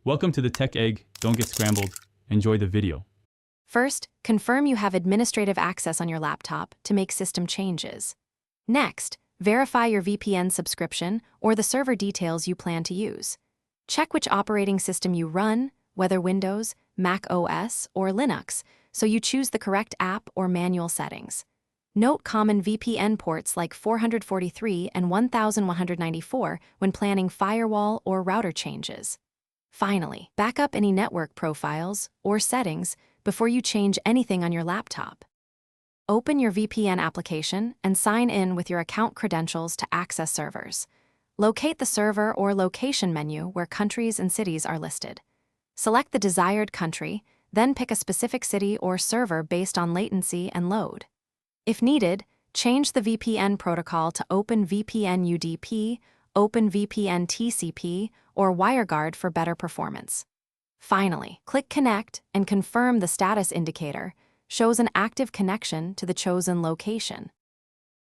Welcome to the Tech Egg. Don't get scrambled. Enjoy the video. First, confirm you have administrative access on your laptop to make system changes. Next, verify your VPN subscription or the server details you plan to use. Check which operating system you run, whether Windows, Mac OS, or Linux, so you choose the correct app or manual settings. Note common VPN ports like 443 and 1194 when planning firewall or router changes. Finally, back up any network profiles or settings before you change anything on your laptop. Open your VPN application and sign in with your account credentials to access servers. Locate the server or location menu where countries and cities are listed. Select the desired country, then pick a specific city or server based on latency and load. If needed, change the VPN protocol to OpenVPN UDP, OpenVPN TCP, or WireGuard for better performance. Finally, click Connect and confirm the status indicator shows an active connection to the chosen location.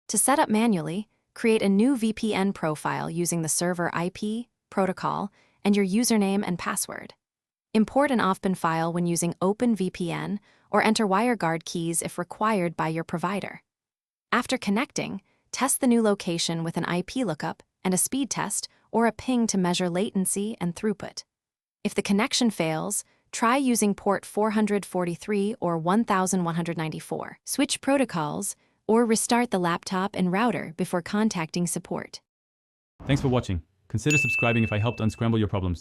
To set up manually, create a new VPN profile using the server IP, protocol, and your username and password. Import an OFPN file when using OpenVPN or enter WireGuard keys if required by your provider. After connecting, test the new location with an IP lookup and a speed test or a ping to measure latency and throughput. If the connection fails, try using port 443 or 1194. Switch protocols or restart the laptop and router before contacting support. Thanks for watching. Consider subscribing if I helped unscramble your problems.